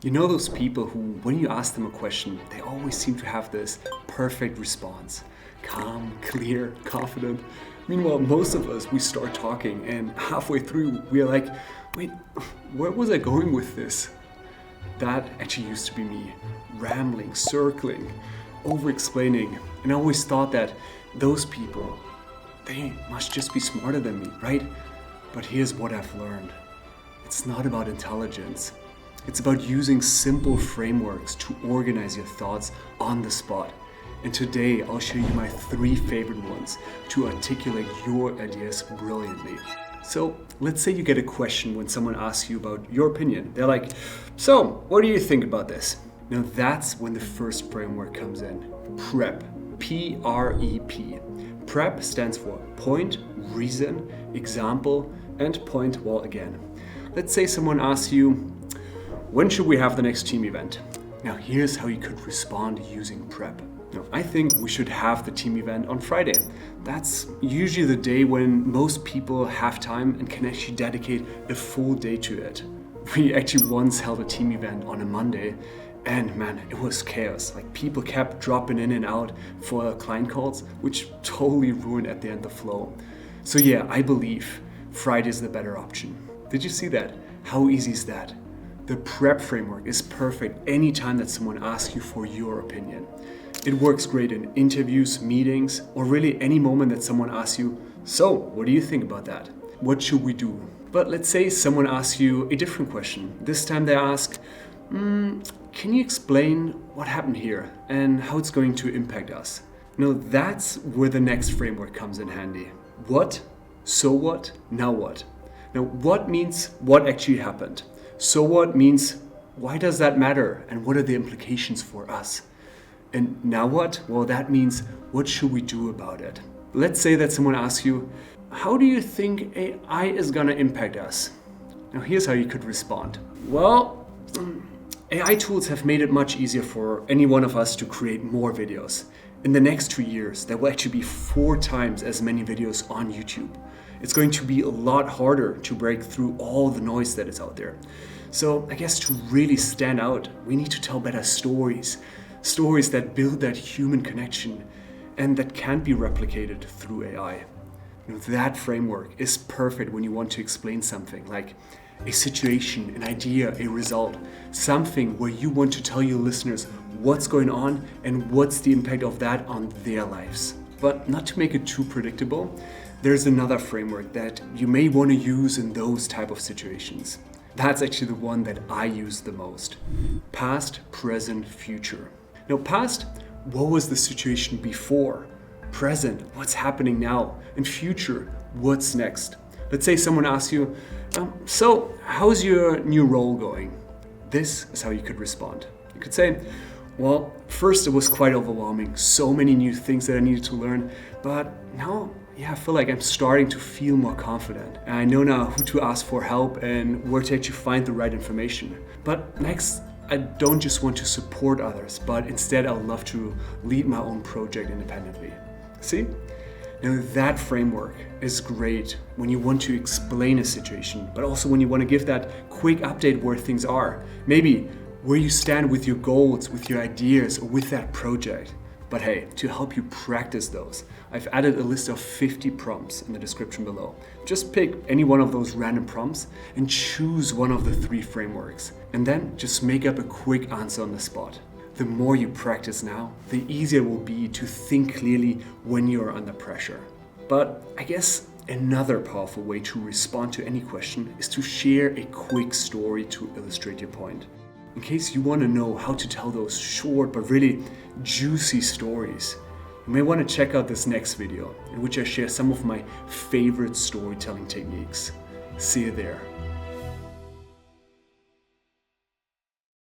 You know those people who, when you ask them a question, they always seem to have this perfect response. Calm, clear, confident. Meanwhile, most of us, we start talking and halfway through, we are like, wait, where was I going with this? That actually used to be me, rambling, circling, over-explaining. And I always thought that those people, they must just be smarter than me, right? But here's what I've learned. It's not about intelligence. It's about using simple frameworks to organize your thoughts on the spot. And today I'll show you my 3 favorite ones to articulate your ideas brilliantly. So let's say you get a question when someone asks you about your opinion. They're like, so what do you think about this? Now that's when the first framework comes in. PREP. P-R-E-P. PREP stands for point, reason, example, and point, well, again. Let's say someone asks you, when should we have the next team event? Now here's how you could respond using PREP. Now, I think we should have the team event on Friday. That's usually the day when most people have time and can actually dedicate a full day to it. We actually once held a team event on a Monday and man, it was chaos. Like people kept dropping in and out for client calls, which totally ruined at the end the flow. So yeah, I believe Friday is the better option. Did you see that? How easy is that? The PREP framework is perfect anytime that someone asks you for your opinion. It works great in interviews, meetings, or really any moment that someone asks you, so what do you think about that? What should we do? But let's say someone asks you a different question. This time they ask, can you explain what happened here and how it's going to impact us? Now that's where the next framework comes in handy. What? So what? Now what? Now what means what actually happened? So what means why does that matter and what are the implications for us? And now what? Well, that means what should we do about it? Let's say that someone asks you, how do you think AI is gonna impact us? Now here's how you could respond. Well, AI tools have made it much easier for any one of us to create more videos. In the next 2 years, there will actually be 4 times as many videos on YouTube. It's going to be a lot harder to break through all the noise that is out there. So I guess to really stand out, we need to tell better stories. Stories that build that human connection and that can't be replicated through AI. You know, that framework is perfect when you want to explain something like a situation, an idea, a result, something where you want to tell your listeners what's going on and what's the impact of that on their lives. But not to make it too predictable, there's another framework that you may want to use in those type of situations. That's actually the one that I use the most. Past, present, future. Now, past, what was the situation before? Present, what's happening now? And future, what's next? Let's say someone asks you, so how's your new role going? This is how you could respond. You could say, well, first it was quite overwhelming, so many new things that I needed to learn, but now, I feel like I'm starting to feel more confident. And I know now who to ask for help and where to actually find the right information. But next, I don't just want to support others, but instead I would love to lead my own project independently. See? Now that framework is great when you want to explain a situation, but also when you want to give that quick update where things are. Maybe where you stand with your goals, with your ideas, or with that project. But hey, to help you practice those, I've added a list of 50 prompts in the description below. Just pick any one of those random prompts and choose one of the 3 frameworks. And then just make up a quick answer on the spot. The more you practice now, the easier it will be to think clearly when you're under pressure. But I guess another powerful way to respond to any question is to share a quick story to illustrate your point. In case you want to know how to tell those short but really juicy stories, you may want to check out this next video in which I share some of my favorite storytelling techniques. See you there.